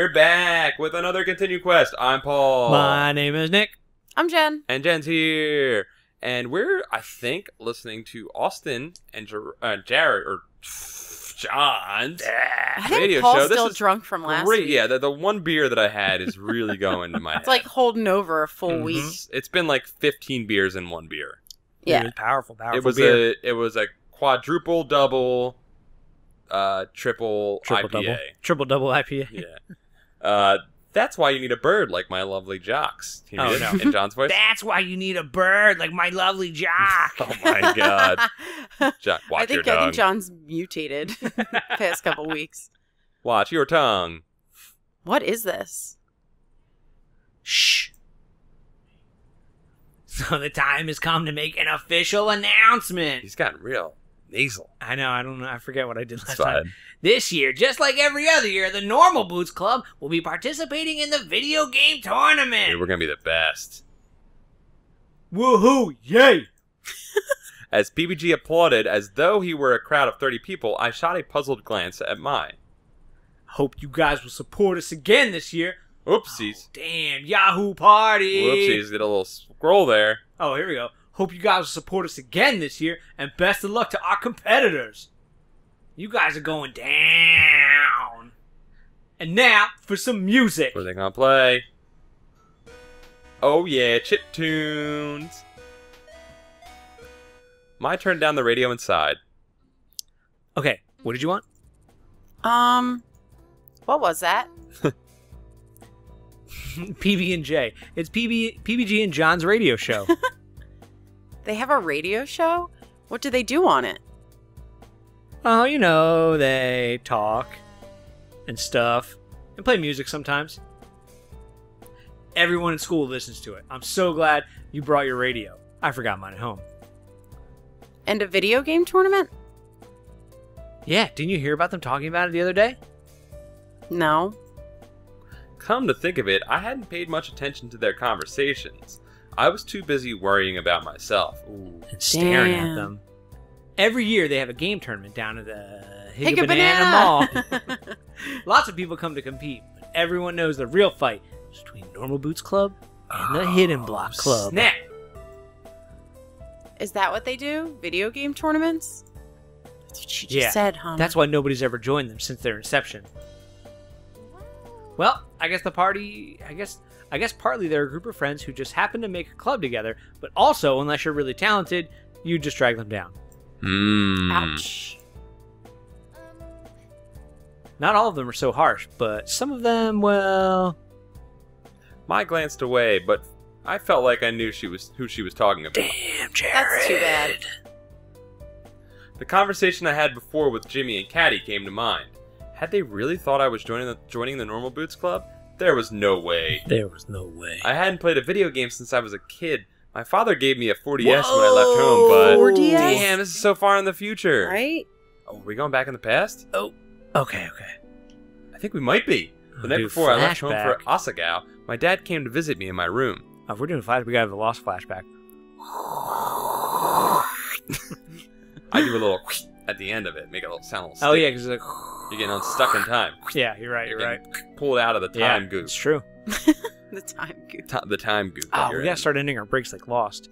We're back with another ContinueQuest. I'm Paul. My name is Nick. I'm Jen. And Jen's here. And we're, I think, listening to Austin and Jared, or John's I radio think Paul's show. still This is drunk from last great. week. Yeah, the one beer that I had is really going to my head. It's like holding over a full week. It's been like 15 beers in one beer. Yeah. It was powerful It was a quadruple double, triple IPA. double. Triple double IPA. Yeah. That's why you need a bird like my lovely jocks. Can you read it in John's voice? That's why you need a bird like my lovely jock. Oh my god. Jock, watch I your think tongue. John's mutated past couple weeks. Watch your tongue. What is this? Shh. So the time has come to make an official announcement. He's gotten real nasal. I know, I don't know. I forget what I did last It's fine. time. This year, just like every other year, the Normal Boots Club will be participating in the video game tournament. Dude, we're gonna be the best. Woohoo! Yay! As PBG applauded as though he were a crowd of 30 people, I shot a puzzled glance at mine. Hope you guys will support us again this year. Oopsies. Damn, Yahoo Party! Whoopsies, did a little scroll there. Oh, here we go. Hope you guys will support us again this year, and best of luck to our competitors. You guys are going down. And now, for some music. What are they gonna play? Oh yeah, chip tunes. My turn down the radio inside. Okay, what did you want? What was that? PB&J. It's PBG and John's radio show. They have a radio show? What do they do on it? Oh, you know, they talk and stuff and play music sometimes. Everyone in school listens to it. I'm so glad you brought your radio. I forgot mine at home. And a video game tournament? Yeah, didn't you hear about them talking about it the other day? No. Come to think of it, I hadn't paid much attention to their conversations. I was too busy worrying about myself. Ooh. And staring at Damn. them. Every year they have a game tournament down at the Higa Higa Banana Mall. Banana! Lots of people come to compete, but everyone knows the real fight is between Normal Boots Club and the Hidden Block Club. Snap! Is that what they do? Video game tournaments? That's what she just Yeah, said, huh? That's why nobody's ever joined them since their inception. Well, I guess partly they're a group of friends who just happen to make a club together, but also, unless you're really talented, you just drag them down. Ouch. Not all of them are so harsh, but some of them, well... I glanced away, but I felt like I knew who she was talking about. Damn, Jared. That's too bad. The conversation I had before with Jimmy and Caddy came to mind. Had they really thought I was joining the Normal Boots Club? There was no way. There was no way. I hadn't played a video game since I was a kid. My father gave me a 4DS when I left home, but 4DS? damn, this is so far in the future. Right? Oh, are we going back in the past? Oh, okay. I think we might be. The night Do before I left home for flashback. Asagao, my dad came to visit me in my room. Oh, if we're doing flash, we gotta have the Lost flashback. I do a little at the end of it, make it sound a little sticky. Oh, yeah, because You're getting unstuck in time. yeah, you're right, Pulled out of the time goop. It's true. The time goop. The time goop. that Oh, you're we gotta in. start ending our breaks like Lost.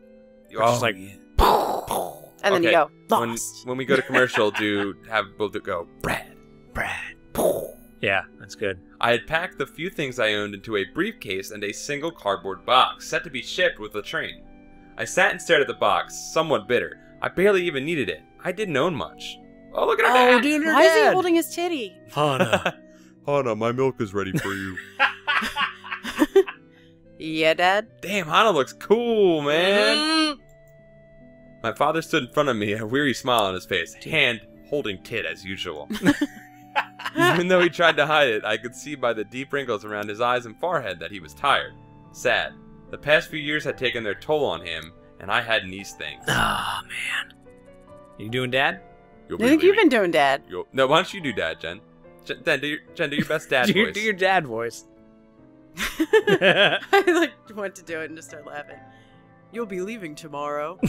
Oh, Just like, And then you Okay, go, lost. When we go to commercial, have both go, Brad. yeah, that's good. I had packed the few things I owned into a briefcase and a single cardboard box, set to be shipped with the train. I sat and stared at the box, somewhat bitter. I barely even needed it. I didn't own much. Oh, look at her dad! dude, Why is he holding his titty? Hana. Hana, my milk is ready for you. Yeah, Dad? Damn, Hana looks cool, man. My father stood in front of me, a weary smile on his face, hand holding tit as usual. Even though he tried to hide it, I could see by the deep wrinkles around his eyes and forehead that he was tired, sad. The past few years had taken their toll on him, and I hadn't these things. Oh, man. You doing Dad? You'll I think be you've leaving. been doing, Dad. No, why don't you do Dad, Jen? Jen, do your best dad voice. Do your dad voice. I want to do it and just start laughing. You'll be leaving tomorrow. I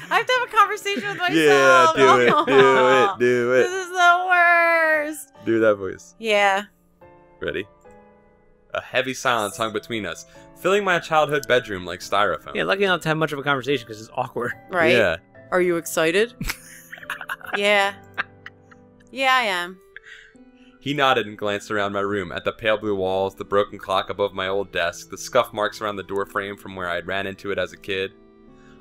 have to have a conversation with myself. Yeah, do it. This is the worst. Do that voice. Yeah. Ready? A heavy silence hung between us, filling my childhood bedroom like styrofoam. Yeah, lucky not to have much of a conversation because it's awkward. Right? Yeah. Are you excited? Yeah. Yeah, I am. He nodded and glanced around my room at the pale blue walls, the broken clock above my old desk, the scuff marks around the door frame from where I had ran into it as a kid.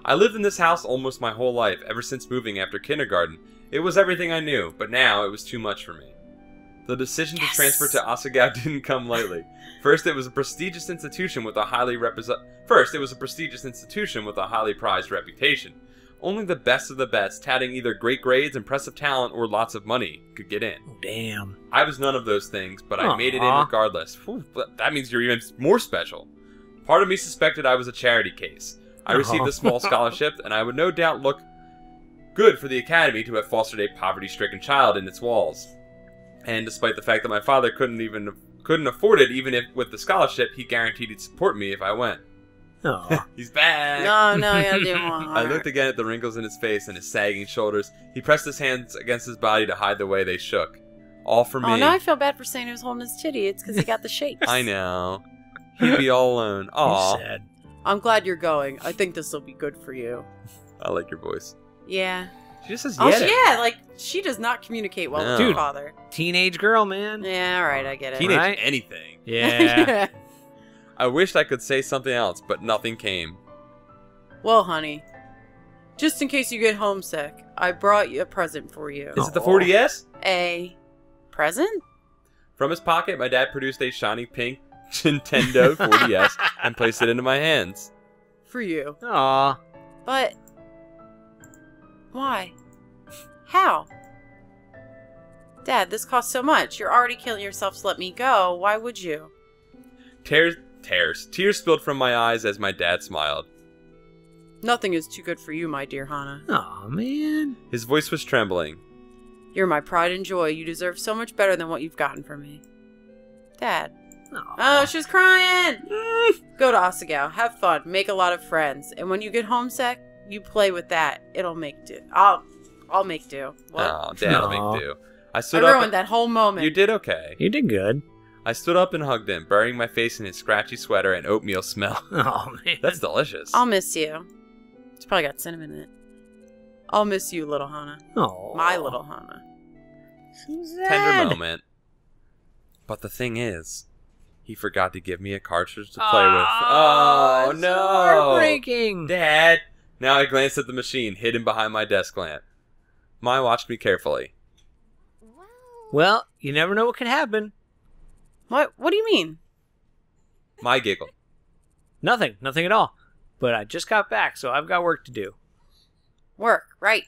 I lived in this house almost my whole life, ever since moving after kindergarten. It was everything I knew, but now it was too much for me. The decision to transfer to Asagao didn't come lightly. First, it was a prestigious institution with a highly prized reputation. Only the best of the best, touting either great grades, impressive talent, or lots of money, could get in. Oh, damn. I was none of those things, but I made it in regardless. Whew, that means you're even more special. Part of me suspected I was a charity case. I received a small scholarship, and I would no doubt look good for the academy to have fostered a poverty-stricken child in its walls. And despite the fact that my father couldn't afford it, even if with the scholarship, he guaranteed he'd support me if I went. Oh. He's back! No, I didn't want I looked again at the wrinkles in his face and his sagging shoulders. He pressed his hands against his body to hide the way they shook. All for me. Oh, now I feel bad for saying he was holding his titty. It's because he got the shapes. I know. He'd be all alone. Aw. Sad. I'm glad you're going. I think this will be good for you. I like your voice. Yeah. She just says Oh, yeah. yeah, like, she does not communicate well with No. her father. Teenage girl, man. Yeah, alright, I get it. Teenage Right? anything. Yeah. I wished I could say something else, but nothing came. Well, honey, just in case you get homesick, I brought you a present for you. Is it the 40S? A present? From his pocket, my dad produced a shiny pink Nintendo 40S and placed it into my hands. For you. Aw. But... why? How? Dad, this costs so much. You're already killing yourself to let me go. Why would you? Tears spilled from my eyes as my dad smiled. Nothing is too good for you, my dear Hana. Aw, man. His voice was trembling. You're my pride and joy. You deserve so much better than what you've gotten from me. Dad. Aw. Oh, she's crying! Go to Asagao. Have fun. Make a lot of friends. And when you get homesick, you play with that. It'll make do. I'll make do. What? Oh, Dad will Aw. make do. I I stood up. ruined that whole moment. You did okay. You did good. I stood up and hugged him, burying my face in his scratchy sweater and oatmeal smell. Oh, man. That's delicious. I'll miss you. It's probably got cinnamon in it. I'll miss you, little Hana. Oh. My little Hana. Tender moment. But the thing is, he forgot to give me a cartridge to play with. Oh, so no. heartbreaking. Dad. Now I glanced at the machine hidden behind my desk lamp. Mai watched me carefully. Well, you never know what could happen. What do you mean? Mai giggled. Nothing at all. But I just got back, so I've got work to do. Work, right.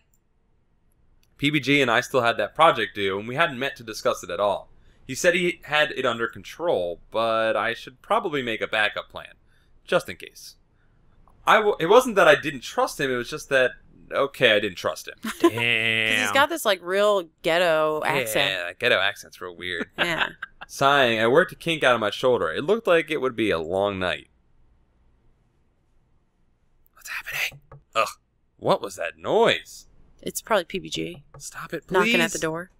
PBG and I still had that project due, and we hadn't met to discuss it at all. He said he had it under control, but I should probably make a backup plan, just in case. It wasn't that I didn't trust him, it was just that, okay, I didn't trust him. Damn. He's got this, like, real ghetto accent. Yeah, ghetto accent's real weird. Yeah. Sighing, I worked a kink out of my shoulder. It looked like it would be a long night. What's happening? Ugh, what was that noise? It's probably PBG. Stop it, please. Knocking at the door.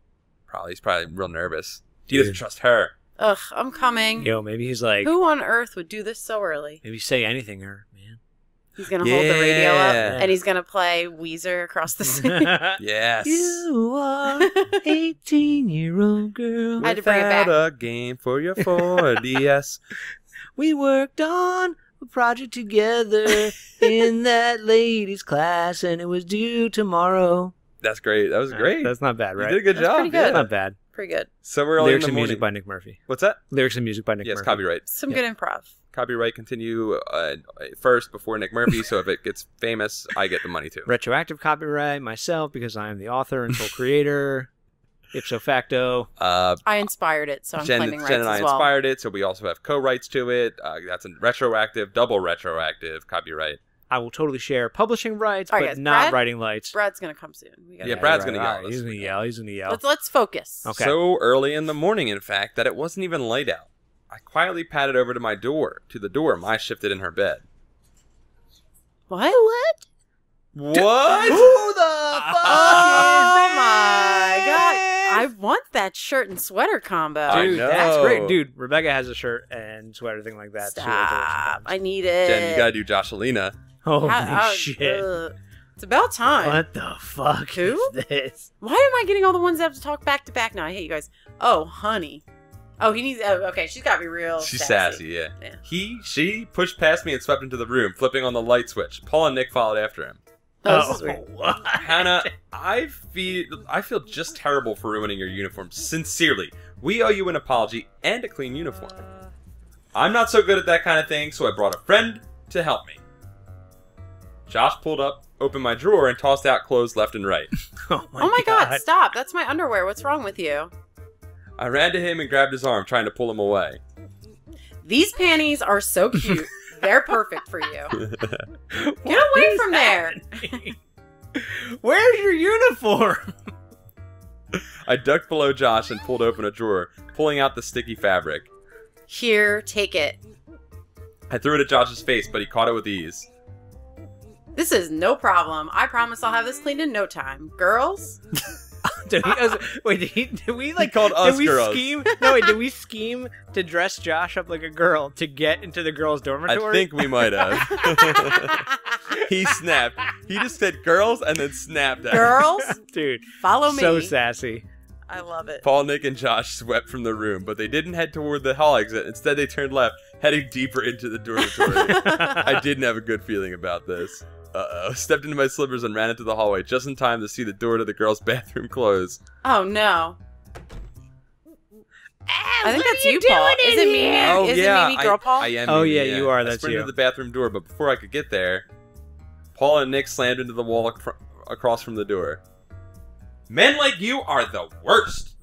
He's probably real nervous. He doesn't trust her. Ugh, I'm coming. Yo, maybe he's like, Who on earth would do this so early? maybe say anything, or man. He's gonna hold the radio Yeah. up, and he's gonna play Weezer across the city. Yes. You are 18-year-old girl. I had to bring it back. Without a game for your 4DS. We worked on a project together in that ladies' class, and it was due tomorrow. That's great. That was great. That's not bad, right? You did a good That's job. pretty good. That's not bad. Pretty good. So we're only in Lyrics the and morning. music by Nick Murphy. What's that? Lyrics and music by Nick Yes, Murphy. copyright. Some good improv. Copyright continue first before Nick Murphy, so if it gets famous, I get the money too. Retroactive copyright myself because I am the author and sole creator. Ipso facto. I inspired it, so I'm claiming rights Jen and I as well. inspired it, so we also have co-rights to it. That's a retroactive, double retroactive copyright. I will totally share publishing rights, All right, but guys, not Brad? writing rights. Brad's gonna come soon. We gotta Yeah, go. Brad's gonna yell. He's gonna yell. He's gonna yell. Let's focus. Okay. So early in the morning, in fact, that it wasn't even light out. I quietly padded over to the door Mai shifted in her bed. What? What? Who the fuck Oh is my god. this? I want that shirt and sweater combo. I Dude, know. that's great. Dude, Rebecca has a shirt and sweater thing like that. Stop. I need it. Jen, you gotta do Joshelina. Holy How- shit. It's about time. What the fuck Who? is this? Why am I getting all the ones that have to talk back to back now? I hate you guys. Oh, honey. Oh, he needs. Oh, okay, she's got to be real. She's sassy, yeah. Yeah. She pushed past me and swept into the room, flipping on the light switch. Paul and Nick followed after him. Oh, this is weird. what? Hannah, I feel just terrible for ruining your uniform. Sincerely, we owe you an apology and a clean uniform. I'm not so good at that kind of thing, so I brought a friend to help me. Josh pulled up, opened my drawer, and tossed out clothes left and right. Oh my god, stop. That's my underwear. What's wrong with you? I ran to him and grabbed his arm, trying to pull him away. These panties are so cute. They're perfect for you. Get What away is from there. happening? Where's your uniform? I ducked below Josh and pulled open a drawer, pulling out the sticky fabric. Here, take it. I threw it at Josh's face, but he caught it with ease. This is no problem. I promise I'll have this cleaned in no time. Girls? Did we like? He called us did we girls. scheme? No, wait. Did we scheme to dress Josh up like a girl to get into the girls' dormitory? I think we might have. He snapped. He just said girls and then snapped at Girls? dude, Follow me. so sassy. I love it. Paul, Nick, and Josh swept from the room, but they didn't head toward the hall exit. Instead, they turned left, heading deeper into the dormitory. I didn't have a good feeling about this. Uh-oh. Stepped into my slippers and ran into the hallway just in time to see the door to the girls' bathroom close. Oh, no. I think that's you, Paul. Is it Mimi? Oh, Is yeah. it Mimi, girl Paul? I am Oh, Mimi, yeah, you are. I That's sprinted you. to the bathroom door, but before I could get there, Paul and Nick slammed into the wall across from the door. Men like you are the worst.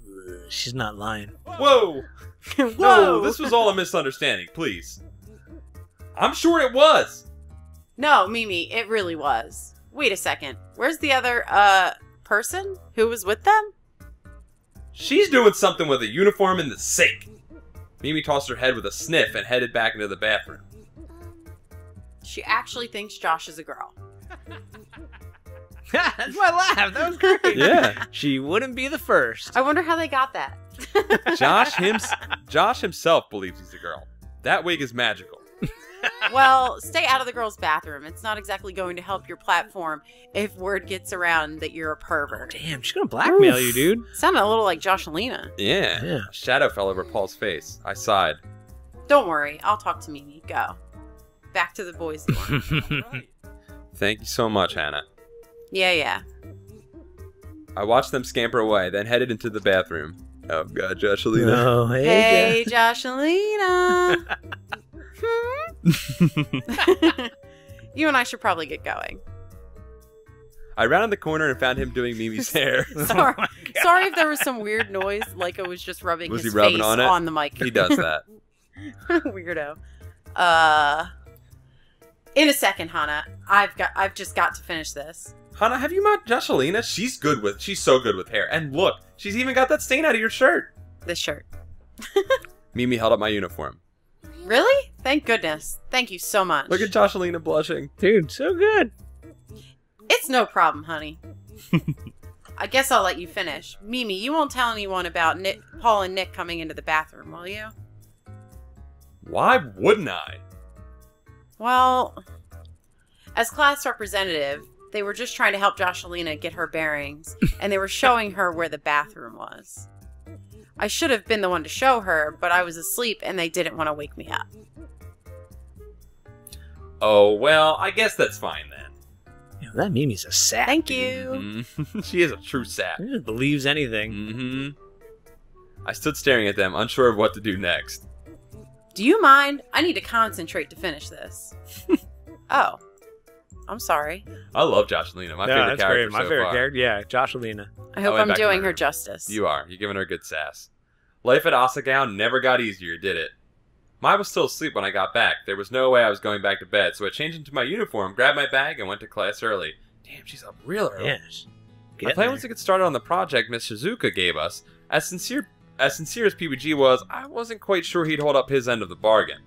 She's not lying. Whoa. Whoa. No, this was all a misunderstanding, please. I'm sure it was. No, Mimi, it really was. Wait a second. Where's the other, person who was with them? She's doing something with a uniform in the sink. Mimi tossed her head with a sniff and headed back into the bathroom. She actually thinks Josh is a girl. That's my laugh. That was great. Yeah. She wouldn't be the first. I wonder how they got that. Josh himself believes he's a girl. That wig is magical. Well, stay out of the girls' bathroom. It's not exactly going to help your platform if word gets around that you're a pervert. Damn, she's gonna blackmail you, dude. Sounded a little like Joshelina. Yeah. Yeah. A shadow fell over Paul's face. I sighed. Don't worry, I'll talk to Mimi. Go. Back to the boys' dorm. Thank you so much, Hannah. Yeah. Oh, I watched them scamper away, then headed into the bathroom. Oh, God, Joshelina. No, Hey, Joshelina. You and I should probably get going. I rounded the corner and found him doing Mimi's hair. Sorry, my God. sorry if there was some weird noise, like it was just rubbing Was his he rubbing face on it? on the mic. He does that. Weirdo. In a second, Hannah. I've just got to finish this. Hannah, have you met Joshelina? She's so good with hair. And look, she's even got that stain out of your shirt. This shirt. Mimi held up my uniform. Really? Thank goodness. Thank you so much. Look at Joshelina blushing. Dude, so good. It's no problem, honey. I guess I'll let you finish. Mimi, you won't tell anyone about Paul and Nick coming into the bathroom, will you? Why wouldn't I? Well, as class representative, they were just trying to help Joshelina get her bearings, and they were showing her where the bathroom was. I should have been the one to show her, but I was asleep and they didn't want to wake me up. Oh, well, I guess that's fine then. You know, that Mimi's a sap. Thank you. Mhm. She is a true sap. She just believes anything. Mm-hmm. I stood staring at them, unsure of what to do next. Do you mind? I need to concentrate to finish this. Oh. I'm sorry. I love Joshelina, my favorite that's character great. My so favorite far. character, yeah, Joshelina. I hope went I'm back to doing my her room. justice. You are. You're giving her good sass. Life at Asagao never got easier, did it? Mai was still asleep when I got back. There was no way I was going back to bed, so I changed into my uniform, grabbed my bag, and went to class early. Damn, she's up real early. Yes. My plan was to get started on the project Miss Shizuka gave us. As sincere As sincere as PBG was, I wasn't quite sure he'd hold up his end of the bargain.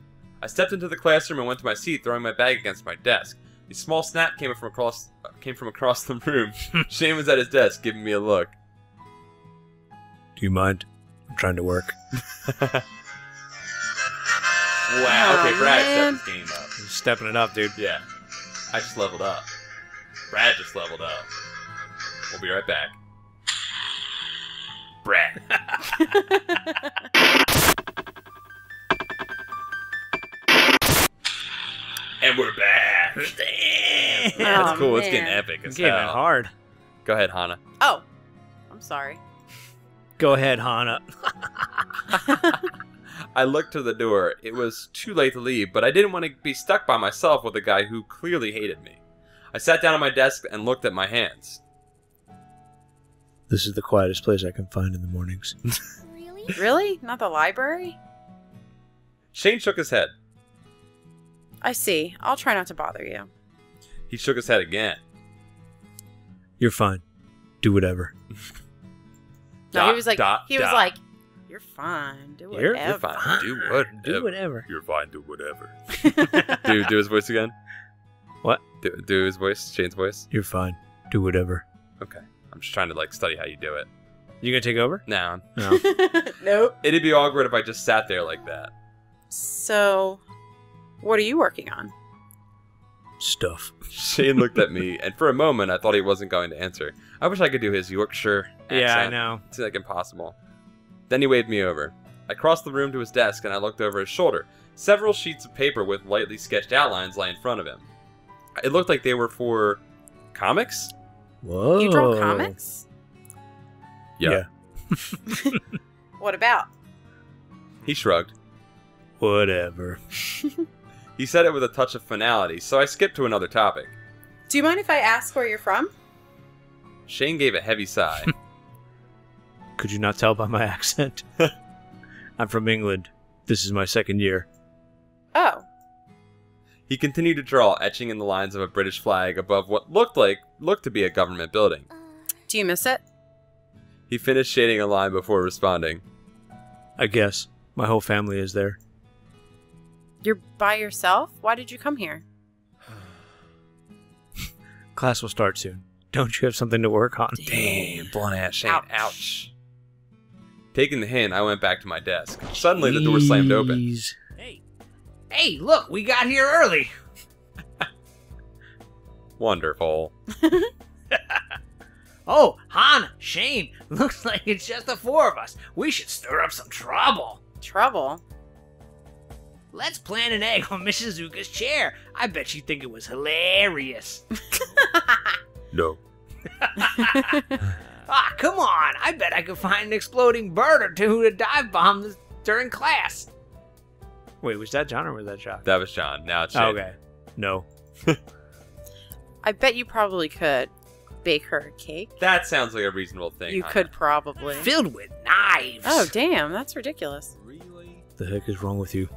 I stepped into the classroom and went to my seat, throwing my bag against my desk. A small snap came from across the room. Shane was at his desk, giving me a look. Do you mind? I'm trying to work. Wow, okay, Brad man. stepped his game up. You're stepping it up, dude. Yeah, I just leveled up. Brad just leveled up. We'll be right back. Brad. And we're back. Damn. That's cool. It's getting man. epic as Getting hell. hard. Go ahead, Hana. Oh, I'm sorry. Go ahead, Hana. I looked to the door. It was too late to leave, but I didn't want to be stuck by myself with a guy who clearly hated me. I sat down at my desk and looked at my hands. This is the quietest place I can find in the mornings. Really? Not the library? Shane shook his head. I see. I'll try not to bother you. He shook his head again. You're fine. Do whatever. No, he was like, Dot. you're fine. Do You're whatever. fine. Do what? Do whatever. You're fine. Do whatever. do his voice again. What? Do his voice. Shane's voice. You're fine. Do whatever. Okay. I'm just trying to study how you do it. You gonna take over? No. No. Nope. It'd be awkward if I just sat there like that. So, what are you working on? Stuff. Shane looked at me, and for a moment, I thought he wasn't going to answer. I wish I could do his Yorkshire accent. Yeah, I know. It's like impossible. Then he waved me over. I crossed the room to his desk, and I looked over his shoulder. Several sheets of paper with lightly sketched outlines lay in front of him. It looked like they were for comics? Whoa. You draw comics? Yeah. What about? He shrugged. Whatever. He said it with a touch of finality, so I skipped to another topic. Do you mind if I ask where you're from? Shane gave a heavy sigh. Could you not tell by my accent? I'm from England. This is my second year. Oh. He continued to draw, etching in the lines of a British flag above what looked to be a government building. Do you miss it? He finished shading a line before responding. I guess. My whole family is there. You're by yourself? Why did you come here? Class will start soon. Don't you have something to work on? Damn, blunt ass Shane. Ouch. Ouch. Taking the hint, I went back to my desk. Suddenly, the door slammed open. Jeez. Hey, look, we got here early. Wonderful. Oh, Hana, Shane, looks like it's just the four of us. We should stir up some trouble. Trouble? Let's plant an egg on Mrs. Zuka's chair. I bet she'd think it was hilarious. No. Ah, come on. I bet I could find an exploding bird or two to dive bomb this during class. Wait, was that John or was that Jock? That was John. Now it's Shane. Okay. No. I bet you probably could bake her a cake. That sounds like a reasonable thing. You Hana. could probably. Filled with knives. Oh, damn. That's ridiculous. Really? The heck is wrong with you?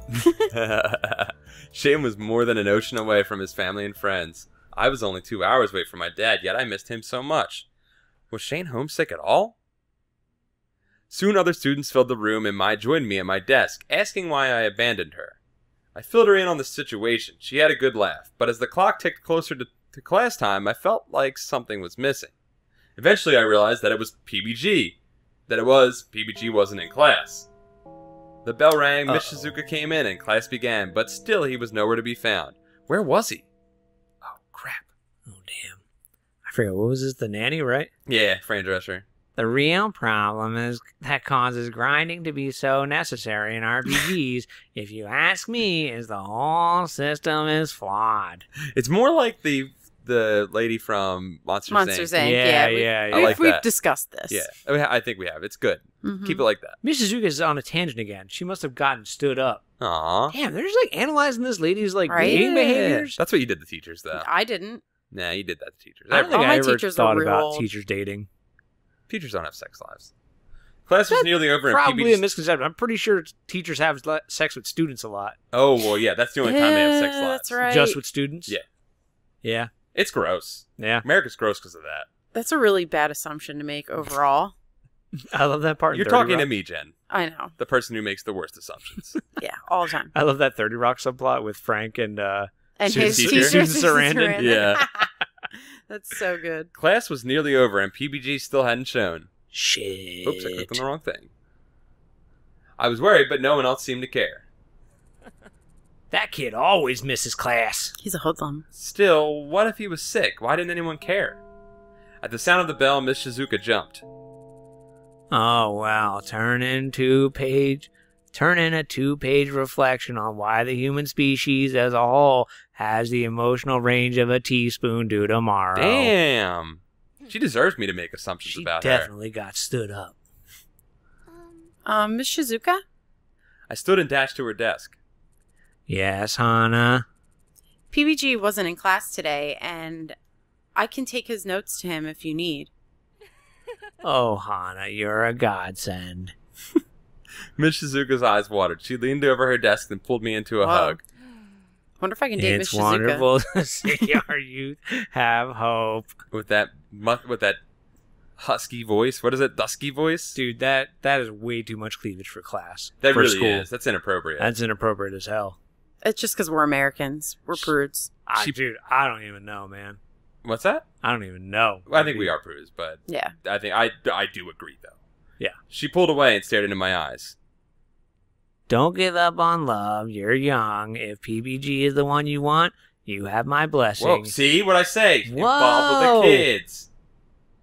Shane was more than an ocean away from his family and friends. I was only 2 hours away from my dad, yet I missed him so much. Was Shane homesick at all? Soon other students filled the room and joined me at my desk, asking why I abandoned her. I filled her in on the situation. She had a good laugh, but as the clock ticked closer to class time, I felt like something was missing. Eventually I realized that it was PBG. PBG wasn't in class. The bell rang, Miss Shizuka came in, and class began, but still he was nowhere to be found. Where was he? Oh, crap. Oh, damn. I forget. What was this? The nanny, right? Yeah, Fran Drescher. The real problem is that causes grinding to be so necessary in RPGs, if you ask me, is the whole system is flawed. It's more like the lady from Monsters Inc. Yeah. I like We've that. discussed this. Yeah, I think we have. It's good. Mhm. Keep it like that. Mrs. Zuka's on a tangent again. She must have gotten stood up. Aww. Damn, they're just analyzing this lady's Right? dating behaviors. That's what you did to teachers, though. I didn't. Nah, you did that to teachers. I don't think All I my ever teachers thought are real about old. teachers dating. Teachers don't have sex lives. Class was nearly over and Probably a PBG... misconception. I'm pretty sure teachers have sex with students a lot. Oh, well, yeah, that's the only time they have sex lives. That's right. Just with students? Yeah. Yeah. It's gross. Yeah. America's gross because of that. That's a really bad assumption to make overall. I love that part. in You're 30 talking Rock. to me, Jen. I know. The person who makes the worst assumptions. Yeah, all the time. I love that 30 Rock subplot with Frank and And Susan his teacher. teacher, Susan Susan Sarandon. Sarandon. Yeah. That's so good. Class was nearly over and PBG still hadn't shown. Shit. Oops, I clicked on the wrong thing. I was worried, but no one else seemed to care. That kid always misses class. He's a hoodlum. Still, what if he was sick? Why didn't anyone care? At the sound of the bell, Miss Shizuka jumped. Oh, wow. Turn in a 2-page reflection on why the human species as a whole has the emotional range of a teaspoon due tomorrow. Damn. She deserves me to make assumptions She about her. definitely got stood up. Miss Shizuka? I stood and dashed to her desk. Yes, Hana. PBG wasn't in class today, and I can take his notes to him if you need. Oh, Hana, you're a godsend. Miss Shizuka's eyes watered. She leaned over her desk and pulled me into a Wow. hug. Wonder if I can date Miss It's Shizuka. wonderful to see our youth have hope. With that husky voice. What is it? Dusky voice? Dude, that is way too much cleavage for class. That for really school. is. That's inappropriate. That's inappropriate as hell. It's just because we're Americans. We're prudes. Dude, I don't even know, man. What's that? I don't even know. Well, I think we are prudes, but Yeah. I think I do agree, though. Yeah. She pulled away and stared into my eyes. Don't give up on love. You're young. If PBG is the one you want, you have my blessing. Whoa, see what I say? Whoa. Involved with the kids.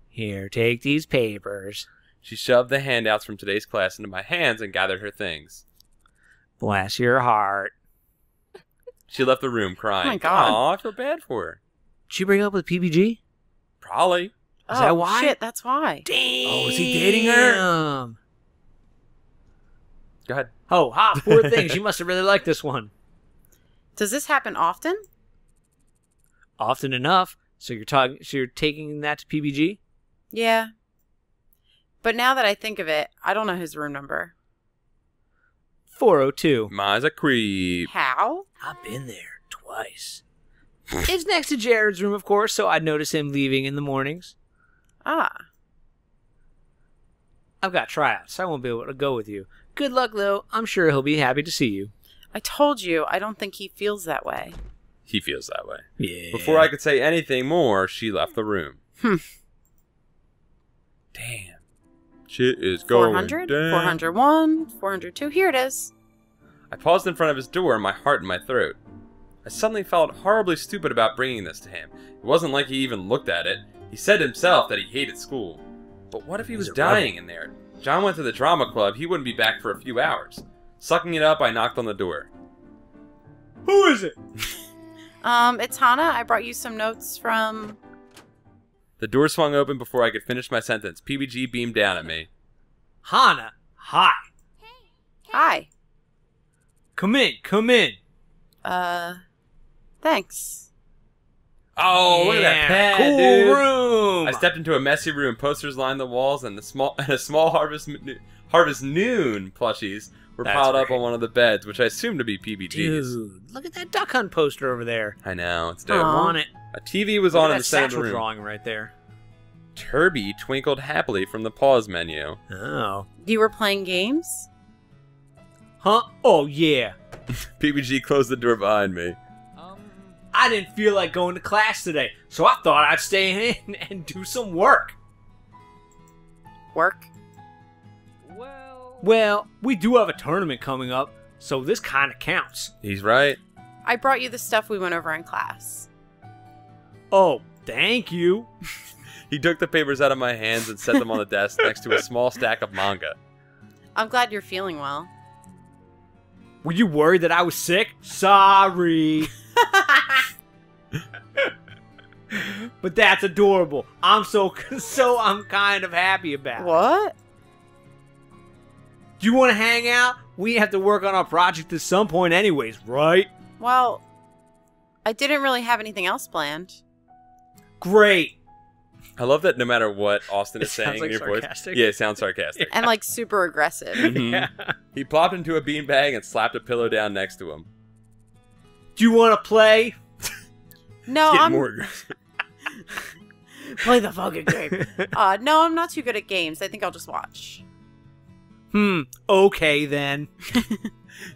Here, take these papers. She shoved the handouts from today's class into my hands and gathered her things. Bless your heart. She left the room crying. Oh my God. Aw, I feel bad for her. Did you break up with PBG? Probably. Is that why? Shit, that's why. Damn. Oh, is he dating her? Go ahead. Oh, ha, poor thing. She must have really liked this one. Does this happen often? Often enough. So you're taking that to PBG? Yeah. But now that I think of it, I don't know his room number. 402. Ma's a creep. How? I've been there twice. It's next to Jared's room, of course, so I'd notice him leaving in the mornings. Ah. I've got tryouts, so I won't be able to go with you. Good luck, though. I'm sure he'll be happy to see you. I told you, I don't think he feels that way. He feels that way. Yeah. Before I could say anything more, she left the room. Damn. Shit is going 400? down. 401? 402? Here it is. I paused in front of his door, my heart in my throat. I suddenly felt horribly stupid about bringing this to him. It wasn't like he even looked at it. He said himself that he hated school. But what if he was He's a dying in there? John went to the drama club. He wouldn't be back for a few hours. Sucking it up, I knocked on the door. Who is it? It's Hana. I brought you some notes from... The door swung open before I could finish my sentence. PBG beamed down at me. Hana, hi. Hi. Come in. Thanks. Oh, look at that pad, cool dude. room. I stepped into a messy room. Posters lined the walls, and a small Harvest Noon plushies were That's piled up great. on one of the beds, which I assume to be PBG's. Dude, look at that Duck Hunt poster over there. I know, it's I dope. Aw. want it. A TV was Look on at in that the center of the satchel room. drawing right there. Turby twinkled happily from the pause menu. Oh. You were playing games? Huh? Oh, yeah. PBG closed the door behind me. I didn't feel like going to class today, so I thought I'd stay in and do some work. Work? Well, we do have a tournament coming up, so this kind of counts. He's right. I brought you the stuff we went over in class. Oh, thank you. He took the papers out of my hands and set them on the desk next to a small stack of manga. I'm glad you're feeling well. Were you worried that I was sick? Sorry. But that's adorable. I'm I'm kind of happy about it. What? Do you want to hang out? We have to work on our project at some point anyways, right? Well, I didn't really have anything else planned. Great. I love that no matter what Austin is It sounds saying like in your voice. sarcastic. Yeah, it sounds sarcastic. And like super aggressive. Mhm. Yeah. He plopped into a beanbag and slapped a pillow down next to him. Do you want to play? No, Getting I'm more aggressive. Play the fucking game. No, I'm not too good at games. I think I'll just watch. Okay then.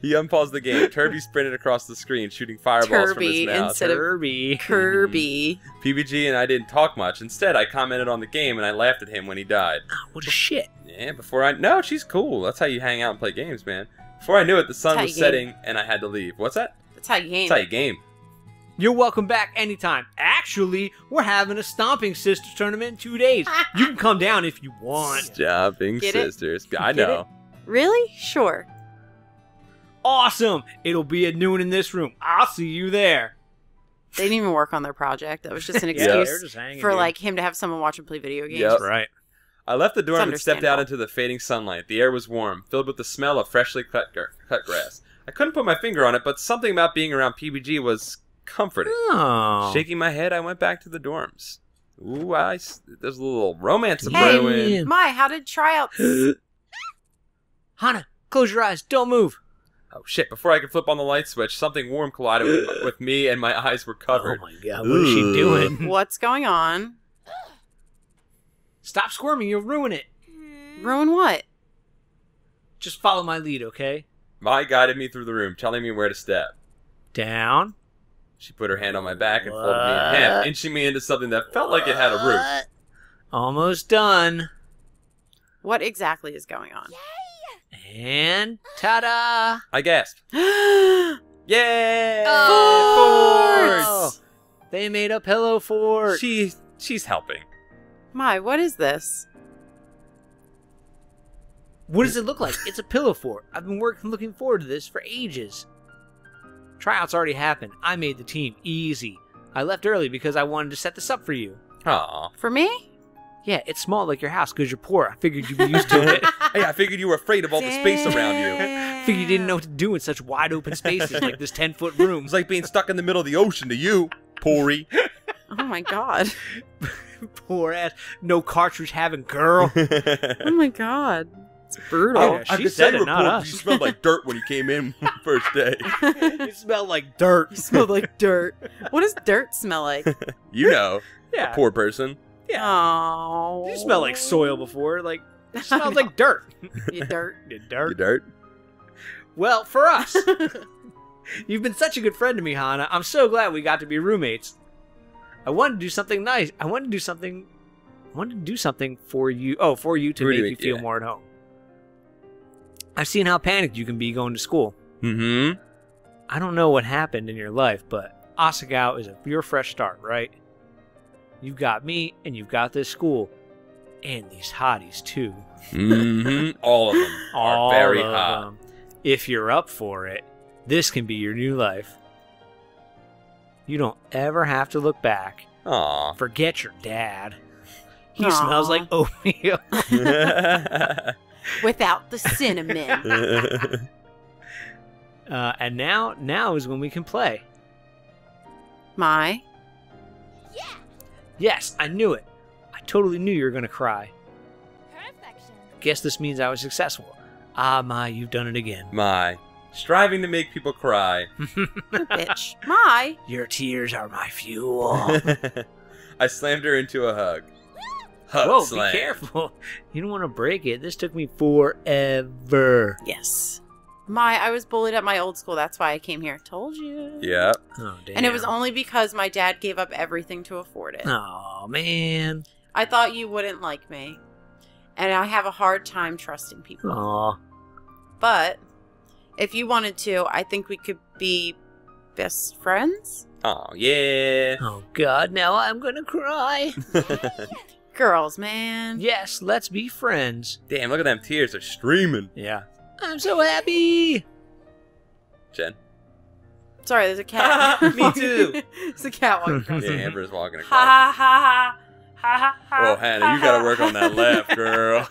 He unpaused the game. Turby sprinted across the screen, shooting fireballs from his Turby mouth. instead of Kirby. Kirby. PBG and I didn't talk much. Instead, I commented on the game and I laughed at him when he died. What a shit. Yeah, no, she's cool. That's how you hang out and play games, man. Before I knew it, the sun was setting and I had to leave. What's that? That's how you game. That's how you game. You're welcome back anytime. Actually, we're having a Stomping Sisters tournament in 2 days. You can come down if you want. Stomping Get it? Sisters. I know. Really? Sure. Awesome. It'll be at noon in this room. I'll see you there. They didn't even work on their project. That was just an Yeah, they were excuse just hanging, for dude. like him to have someone watch him play video games. Yep. That's right. I left the dorm and stepped out understandable. into the fading sunlight. The air was warm, filled with the smell of freshly cut grass. I couldn't put my finger on it, but something about being around PBG was comforting. Oh. Shaking my head, I went back to the dorms. Ooh, there's a little romance Hey, brewing. Mai, how did tryouts? Hana, close your eyes. Don't move. Oh shit, before I could flip on the light switch, something warm collided with me and my eyes were covered. Oh my god, what is she doing? What's going on? Stop squirming, you'll ruin it. Ruin what? Just follow my lead, okay? Mai guided me through the room, telling me where to step. Down. She put her hand on my back and folded me in half, inching me into something that felt like it had a roof. Almost done. What exactly is going on? And ta-da! I gasped. Forts! Yay! Oh! They made a pillow fort. She's helping. Mai, what is this? What does it look like? It's a pillow fort. I've been looking forward to this for ages. Tryouts already happened. I made the team easy. I left early because I wanted to set this up for you. Aw. For me? Yeah, it's small like your house because you're poor. I figured you'd be used to it. Hey, I figured you were afraid of all the space around you. I figured you didn't know what to do in such wide open spaces like this 10-foot room. It's like being stuck in the middle of the ocean to you, Pori. Oh my god. Poor ass, no cartridge having girl. Oh my god. It's brutal. Oh, she said it, not us. You smelled like dirt when you came in first day. It smelled like dirt. You smell like dirt. What does dirt smell like? You know, Yeah. a poor person. Yeah. Oh. You smell like soil before. Like, it smells like dirt. You dirt. You You dirt. dirt. Well, for us, you've been such a good friend to me, Hana. I'm so glad we got to be roommates. I wanted to do something nice. I wanted to do something for you. Oh, for you to make you feel more at home. I've seen how panicked you can be going to school. Mm-hmm. I don't know what happened in your life, but Asagao is your fresh start, right? You've got me, and you've got this school. And these hotties, too. Mm-hmm. All of them are very hot. them. If you're up for it, this can be your new life. You don't ever have to look back. Aw. Forget your dad. He Aw. smells like oatmeal. Without the cinnamon. And now is when we can play. Mai? Yes, I knew it. I totally knew you were going to cry. Perfection. Guess this means I was successful. Ah, Mai, you've done it again. My. Striving to make people cry. Bitch. Mai? Your tears are my fuel. I slammed her into a hug. Hug Whoa, slam. be careful. You don't want to break it. This took me forever. Yes. Mai, I was bullied at my old school. That's why I came here. Told you. Yep. Oh, damn. And it was only because my dad gave up everything to afford it. Oh, man. I thought you wouldn't like me. And I have a hard time trusting people. Aw. But if you wanted to, I think we could be best friends. Oh, yeah. Oh, God, now I'm going to cry. Girls, man. Yes, let's be friends. Damn, look at them tears. They're streaming. Yeah. I'm so happy. Jen. Sorry, there's a cat. Me too. There's a cat walking across. Yeah, Amber's walking Ha across. ha ha ha ha ha. Oh, Hannah, you gotta work on that laugh, girl.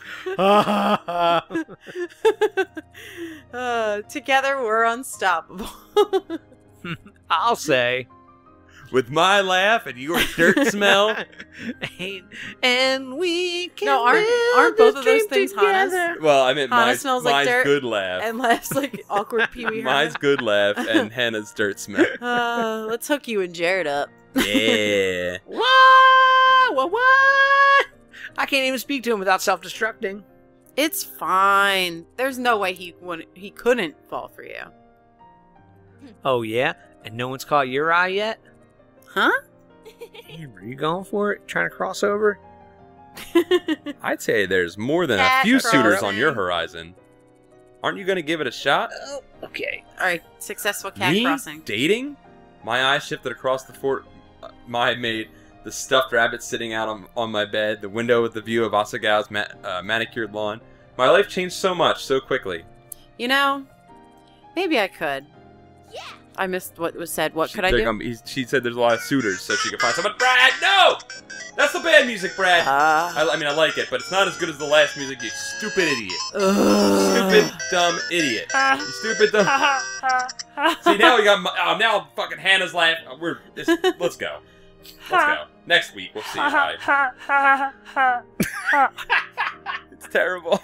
Together we're unstoppable. I'll say. With my laugh and your dirt smell. And we can No, aren't build both this of those dream things Hana's? together. Well, I meant Hannah mine's, smells like mine's dirt good laugh. And laughs like awkward Pee Wee Mine's Herman. good laugh and Hannah's dirt smell. Let's hook you and Jared up. Yeah. What? What? I can't even speak to him without self-destructing. It's fine. There's no way he couldn't fall for you. Oh, yeah? And no one's caught your eye yet? Huh? Damn, are you going for it? Trying to cross over? I'd say there's more than a Cat few suitors crossing. on your horizon. Aren't you going to give it a shot? Oh, okay. All right, successful cat Me? crossing. Dating? My eyes shifted across the fort. My maid, the stuffed rabbit sitting out on my bed, the window with the view of Asagao's manicured lawn. My life changed so much, so quickly. You know, maybe I could. Yeah. I missed what was said. What could I do? She said there's a lot of suitors, so she could find someone. Brad, no! That's the bad music, Brad. I mean, I like it, but it's not as good as the last music, you stupid idiot. Stupid, dumb idiot. You stupid, dumb... See, now we got... now fucking Hannah's laughing. Let's go. Let's go. Next week, we'll see. Bye. It's terrible.